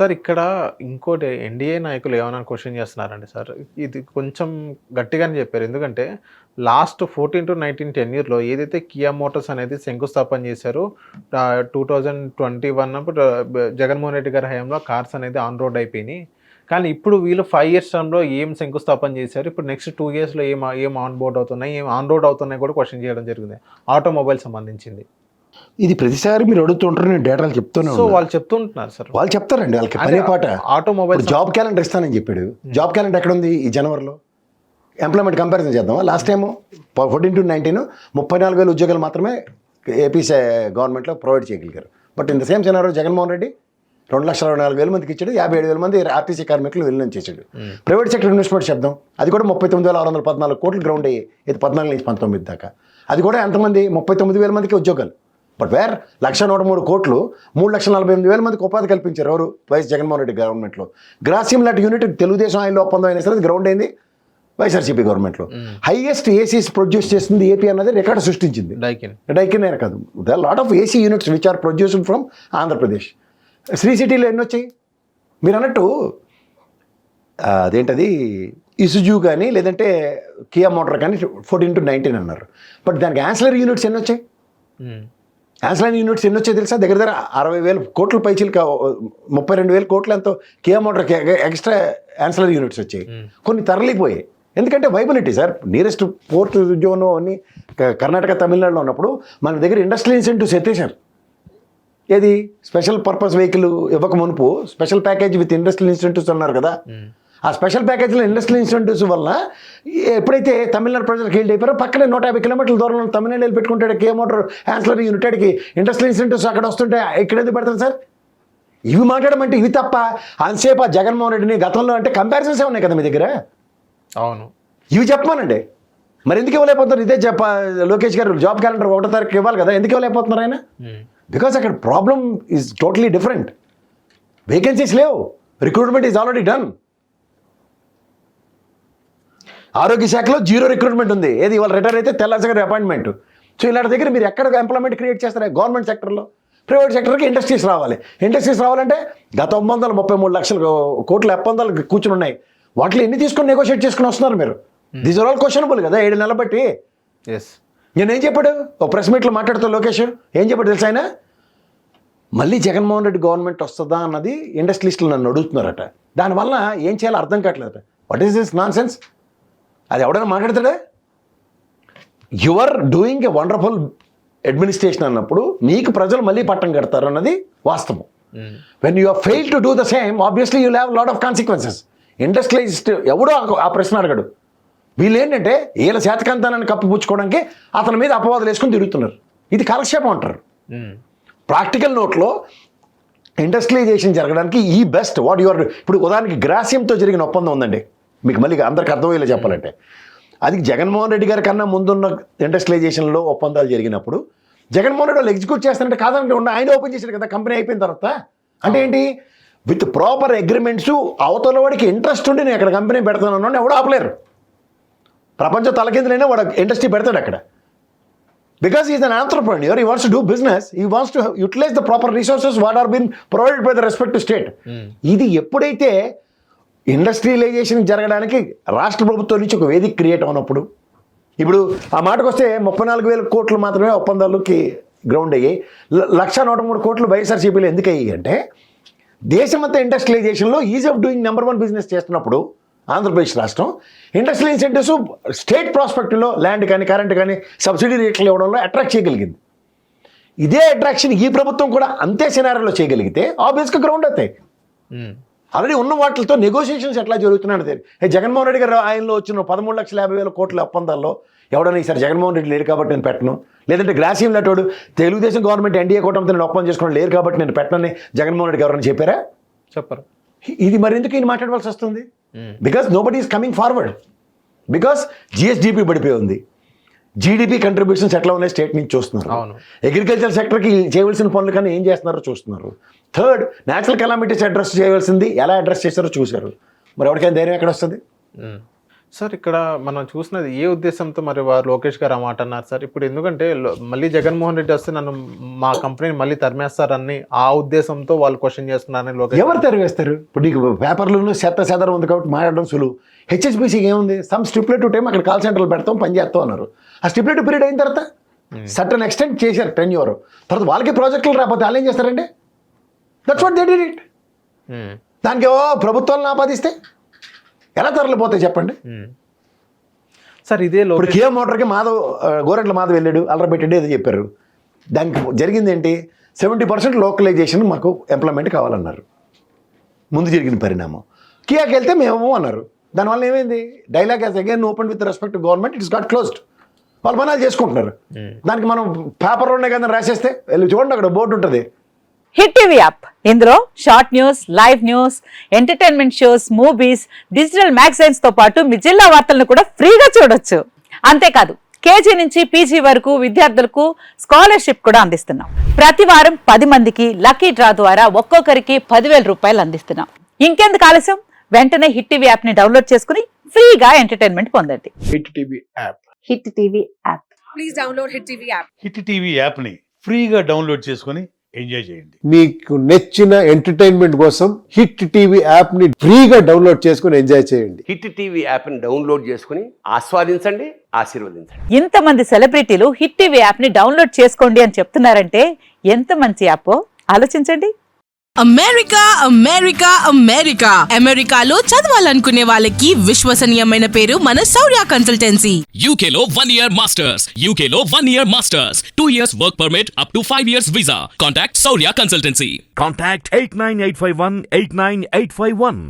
Sir ఇక్కడ ఇంకోటి NDA నాయకులు ఏమైనా క్వశ్చన్ చేస్తున్నారండి సార్. ఇది కొంచెం గట్టిగానే చెప్పారు. ఎందుకంటే లాస్ట్ 14-19 టెన్యూర్‌లో ఏదైతే కియా మోటార్స్ అనేది శంకుస్థాపన చేశారో 2021 అప్పుడు జగన్మోహన్ రెడ్డి గారి హయాంలో కార్స్ అనేది ఆన్ రోడ్ అయిపోయినాయి. కానీ ఇప్పుడు వీళ్ళు 5 ఇయర్స్ టర్మ్‌లో ఏం శంకుస్థాపన చేశారు? ఇప్పుడు నెక్స్ట్ 2 ఇయర్స్‌లో ఏం ఆన్ బోర్డ్ అవుతున్నాయి? ఏం ఆన్ రోడ్ అవుతున్నాయి కూడా క్వశ్చన్ చేయడం జరిగింది. ఆటోమొబైల్ సంబంధించింది. ఇది ప్రతిసారి మీరు అడుగుతుంటారు, నేను డేటాలు చెప్తూనే సో వాళ్ళు చెప్తుంటున్నారు సార్. వాళ్ళు చెప్తారండి, వాళ్ళకి పనే పాట. ఆటోమొబైల్ జాబ్ క్యాలెండర్ ఇస్తానని చెప్పాడు. జాబ్ క్యాలెండర్ ఎక్కడ ఉంది ఈ జనవరిలో? ఎంప్లాయ్మెంట్ కంపారిజన్ చేద్దామా? లాస్ట్ టైము 14-19 34,000 ఉద్యోగాలు మాత్రమే ఏపీ గవర్నమెంట్లో ప్రొవైడ్ చేయగలిగారు. But in the same scenario Jaganmohan Reddy 2,24,000 మందికి ఇచ్చాడు. 57,000 మంది ఆర్టీసీ కార్మికులు విలీనం చేశాడు. ప్రైవేట్ సెక్టర్ ఇన్వెస్ట్మెంట్ శబ్దం అది కూడా 39,614 కోట్లు గ్రౌండ్ అయ్యాయి. ఇది 14 నుంచి 19 దాకా. అది కూడా ఎంతమంది? 39,000 మందికి ఉద్యోగాలు. బట్ వేర్ 1,103 కోట్లు 3,48,000 మందికి ఉపాధి కల్పించారు. ఎవరు? వైఎస్ జగన్మోహన్ రెడ్డి గవర్నమెంట్లో. గ్రాసియం లాంటి యూనిట్ తెలుగుదేశం ఆయనలో ఒప్పందం అయినా సరే గ్రౌండ్ అయింది వైఎస్ఆర్సీపీ గవర్నమెంట్లో. హైయెస్ట్ ఏసీస్ ప్రొడ్యూస్ చేస్తుంది ఏపీ అన్నది రికార్డు సృష్టించింది. డైకిన్ అయినా కాదు, the lot of AC units which are produced from Andhra Pradesh. Sri సిటీలో ఎన్ని వచ్చాయి? మీరు అన్నట్టు అదేంటది ఇసుజు కానీ లేదంటే కియా మోటార్ కానీ 14-19 అన్నారు. బట్ దానికి యాన్సిలరీ యూనిట్స్ ఎన్ని వచ్చాయి? యాన్సిలరీ యూనిట్స్ ఎన్ని వచ్చాయి తెలుసా? దగ్గర 60,000 కోట్ల పైచీలు 32,000 కోట్లు ఎంతో కియా మోటార్కి ఎక్స్ట్రా యాన్సిలరీ యూనిట్స్ వచ్చాయి. కొన్ని తరలిపోయాయి. ఎందుకంటే viability sir. Nearest port zone అన్ని కర్ణాటక తమిళనాడులో ఉన్నప్పుడు మన దగ్గర ఇండస్ట్రియల్ ఇన్సెంటివ్స్ ఎత్తేసారు. ఏది? స్పెషల్ పర్పస్ వెహికల్ ఇవ్వక మునుపు special package with industrial incentives అన్నారు కదా. ఆ స్పెషల్ ప్యాకేజ్లో ఇండస్ట్రియల్ ఇన్సెంటివ్స్ వల్ల ఎప్పుడైతే తమిళనాడు ప్రజలకు హీల్డ్ అయిపోయారో పక్కనే 150 కిలోమీటర్ల దూరంలో తమిళనాడు పెట్టుకుంటాడు కే మోటార్ యాన్సిలరీ యూనిట్కి ఇండస్ట్రియల్ ఇన్సెంటివ్స్ అక్కడ వస్తుంటే ఇక్కడ ఎందుకు పెడతారు సార్? ఇవి మాట్లాడమంటే ఇవి తప్ప అంతసేపు ఆ జగన్మోహన్ రెడ్డిని గతంలో అంటే కంపారిజన్స్ ఉన్నాయి కదా మీ దగ్గర. అవును, ఇవి చెప్పమానండి. మరి ఎందుకు ఇవ్వలేకపోతున్నారు? ఇదే లోకేష్ గారు జాబ్ క్యాలెండర్ 1వ తారీఖు ఇవ్వాలి కదా, ఎందుకు ఇవ్వలేకపోతున్నారు ఆయన? బికాస్ అక్కడ problem is totally different. Vacancies లేవు, రిక్రూట్మెంట్ ఈజ్ ఆల్రెడీ డన్. ఆరోగ్య శాఖలో 0 రిక్రూట్మెంట్ ఉంది. ఏది? ఇవాళ రిటైర్ అయితే తెల్లాసరి అపాయింట్మెంట్. సో ఇలాంటి దగ్గర మీరు ఎక్కడ ఎంప్లాయ్మెంట్ క్రియేట్ చేస్తారు? గవర్నమెంట్ సెక్టర్లో. ప్రైవేట్ సెక్టర్కి ఇండస్ట్రీస్ రావాలి. ఇండస్ట్రీస్ రావాలంటే గత 933 లక్షల కోట్ల ఒప్పందాలు కూర్చుని ఉన్నాయి. వాటిలో ఎన్ని తీసుకొని నెగోషియేట్ చేసుకుని వస్తున్నారు మీరు? దీస్ ఆర్ ఆల్ క్వశ్చనబుల్ కదా 7 నెలలు బట్టి. నేనేం చెప్పాడు? ఒక ప్రెస్ మీట్లో మాట్లాడుతూ లోకేష్ ఏం చెప్పాడు తెలుసా? ఆయన మళ్ళీ జగన్మోహన్ రెడ్డి గవర్నమెంట్ వస్తుందా అన్నది ఇండస్ట్రియలిస్టులు నన్ను అడుగుతున్నారట. దానివల్ల ఏం చేయాలో అర్థం కావట్లేదట. వాట్ ఈస్ దిస్ నాన్ సెన్స్? అది ఎవడైనా మాట్లాడతాడా? You are doing a wonderful administration అన్నప్పుడు నీకు ప్రజలు మళ్ళీ పట్టం కడతారు అన్నది వాస్తవం. When you are fail to do the same obviously you have lot of consequences. Industrialist ఎవడో ఆ ప్రశ్న అడగడు. వీళ్ళు ఏంటంటే వీళ్ళ శాతకాంతాన్ని కప్పిపుచ్చుకోవడానికి అతని మీద అపవాదులు వేసుకొని తిరుగుతున్నారు. ఇది కాలక్షేపం అంటారు. ప్రాక్టికల్ నోట్లో ఇండస్ట్రియలైజేషన్ జరగడానికి ఈ బెస్ట్ వాట్ యువర్. ఇప్పుడు ఉదాహరణకి గ్రాసియంతో జరిగిన ఒప్పందం ఉందండి, మీకు మళ్ళీ అందరికి అర్థమయ్యేలా చెప్పాలంటే. అది జగన్మోహన్ రెడ్డి గారి కన్నా ముందున్న ఇండస్ట్రియలైజేషన్లో ఒప్పందాలు జరిగినప్పుడు జగన్మోహన్ రెడ్డి వాళ్ళు ఎగ్జిక్యూట్ చేస్తారంటే కాదంటే ఆయన ఓపెన్ చేశాడు కదా కంపెనీ అయిపోయిన తర్వాత. అంటే ఏంటి? విత్ ప్రాపర్ అగ్రిమెంట్స్ అవతల వాడికి ఇంట్రెస్ట్ ఉండి నేను అక్కడ కంపెనీ పెడతాను ఎవడు ఆపలేరు. ప్రపంచం తలకిందులైనా వాడు ఇండస్ట్రీ పెడతాడు అక్కడ. Because is an entrepreneur, he wants to do business, he wants to utilise the proper resources what are been provided by the respect to state. ఇది ఎప్పుడైతే ఇండస్ట్రియలైజేషన్ జరగడానికి రాష్ట్ర ప్రభుత్వం నుంచి ఒక వేదిక క్రియేట్ అయినప్పుడు, ఇప్పుడు ఆ మాటకు వస్తే 34,000 కోట్లు మాత్రమే ఒప్పందాలకి గ్రౌండ్ అయ్యాయి. 1,103 కోట్లు వైఎస్ఆర్సీపీలో ఎందుకు అయ్యాయి అంటే దేశమంతా ఇండస్ట్రియలైజేషన్లో is of doing number 1 business చేస్తున్నప్పుడు ఆంధ్రప్రదేశ్ రాష్ట్రం ఇండస్ట్రియల్ ఇన్సెంటివ్స్ స్టేట్ ప్రాస్పెక్ట్లో ల్యాండ్ కానీ కరెంట్ కానీ సబ్సిడీ రేట్లు ఇవ్వడంలో అట్రాక్ట్ చేయగలిగింది. ఇదే అట్రాక్షన్ ఈ ప్రభుత్వం కూడా అంతే సినారియోలో చేయగలిగితే ఆబ్వియస్గా గ్రౌండ్ అవుతాయి. ఆల్రెడీ ఉన్న వాటితో నెగోషియేషన్స్ ఎట్లా జరుగుతున్నాయి. జగన్మోహన్ రెడ్డి గారు ఆయనలో వచ్చిన 13,50,000 కోట్ల ఒప్పందాల్లో ఎవడన్నా ఈసారి జగన్మోహన్ రెడ్డి లేరు కాబట్టి నేను పెట్టను, లేదంటే గ్రాసియం లాంటి తెలుగుదేశం గవర్నమెంట్ ఎన్డీఏ కూటమితో నేను ఒప్పందం చేసుకోవడం లేరు కాబట్టి నేను పెట్టనని జగన్మోహన్ రెడ్డి ఎవరైనా చెప్పారా? చెప్పరు. ఇది మరి ఎందుకు ఈయన మాట్లాడవలసి వస్తుంది? Because nobody is coming forward. Because GSDP పడిపోయి ఉంది, జీడిపి కంట్రిబ్యూషన్స్ ఎట్లా ఉన్నాయి స్టేట్ నుంచి చూస్తున్నారు. అగ్రికల్చర్ సెక్టర్కి చేయవలసిన పనులు కానీ ఏం చేస్తున్నారో చూస్తున్నారు. థర్డ్, న్యాచురల్ కెలామిటీస్ అడ్రస్ చేయవలసింది ఎలా అడ్రస్ చేశారో చూశారు. మరి ఎవరికైనా ధైర్యం ఎక్కడ వస్తుంది? సార్ ఇక్కడ మనం చూసినది ఏ ఉద్దేశంతో మరి వారు లోకేష్ గారు ఆ మాట అన్నారు సార్? ఇప్పుడు ఎందుకంటే మళ్ళీ జగన్మోహన్ రెడ్డి వస్తే నన్ను మా కంపెనీని మళ్ళీ తరిమేస్తారని ఆ ఉద్దేశంతో వాళ్ళు క్వశ్చన్ చేస్తున్నారని లోకేష్ ఎవరు తెరవేస్తారు? ఇప్పుడు నీకు పేపర్లను చెదరం ఉంది కాబట్టి మాట్లాడడం సులువు. హెచ్ఎస్బీసీకి ఏముంది? సమ్ స్టిపులేటివ్ టైం అక్కడ కాల్ సెంటర్లు పెడతాం, పని చేస్తాం అన్నారు. ఆ స్టిపులేటివ్ పీరియడ్ అయిన తర్వాత సర్టన్ ఎక్స్టెంట్ చేశారు టెన్యూర్. తర్వాత వాళ్ళకి ప్రాజెక్టులు రాకపోతే వాళ్ళు ఏం చేస్తారండి? That's what they did it. దానికి ప్రభుత్వాలను ఆపాదిస్తే ఎలా తరలిపోతాయి చెప్పండి? సార్ ఇదే ఇప్పుడు కియా మోటార్కి గోరెంట్ల మాధవ్ వెళ్ళాడు, అల్లరబెట్టాడు ఏదో చెప్పారు. దానికి జరిగింది ఏంటి? 70% లోకలైజేషన్ మాకు ఎంప్లాయ్మెంట్ కావాలన్నారు. ముందు జరిగిన పరిణామం. కియాకి వెళ్తే మేము అన్నారు. దానివల్ల ఏమైంది? Dialogue as again open with respect to government, it's got closed. వాళ్ళు పనాలు చేసుకుంటున్నారు. దానికి మనం పేపర్లోనే కదా రాసేస్తే వెళ్ళి చూడండి, అక్కడ బోర్డు ఉంటుంది. హిట్ టీవీ యాప్, ఇందులో short news, live news, entertainment shows, movies, digital magazines తో పాటు మీ జిల్లా వార్తలను కూడా ఫ్రీగా చూడొచ్చు. అంతేకాదు కేజీ నుంచి పీజీ వరకు విద్యార్థులకు స్కాలర్షిప్ కూడా అందిస్తున్నాం. ప్రతి వారం 10 మందికి లక్కీ డ్రా ద్వారా ఒక్కొక్కరికి 10,000 రూపాయలు అందిస్తున్నాం. ఇంకెందుకు ఆలస్యం? వెంటనే హిట్ టీవీ యాప్ ని డౌన్లోడ్ చేసుకుని ఫ్రీగా ఎంటర్టైన్మెంట్ పొందండి. Hit TV app. Hit TV app. Please download Hit TV app. Hit TV యాప్ని ఫ్రీగా డౌన్లోడ్ చేసుకొని ఎంజాయ్ చేయండి. మీకు నచ్చిన ఎంటర్టైన్మెంట్ కోసం హిట్ టీవీ యాప్ ని ఫ్రీగా డౌన్లోడ్ చేసుకుని ఎంజాయ్ చేయండి. హిట్ టీవీ యాప్ని డౌన్లోడ్ చేసుకుని ఆస్వాదించండి, ఆశీర్వదించండి. ఇంతమంది సెలబ్రిటీలు హిట్ టీవీ యాప్ ని డౌన్లోడ్ చేసుకోండి అని చెప్తున్నారంటే ఎంత మంచి యాప్ ఆలోచించండి. అమెరికా అమెరికా అమెరికా అమెరికాలో చదవాలనుకునే వాళ్ళకి విశ్వసనీయమైన పేరు మన శౌర్య consultancy. UK Law 1 Year Masters. UK Law 1 Year Masters. 2 years work permit up to 5 years visa. Contact Saurya Consultancy. Contact 89851 89851.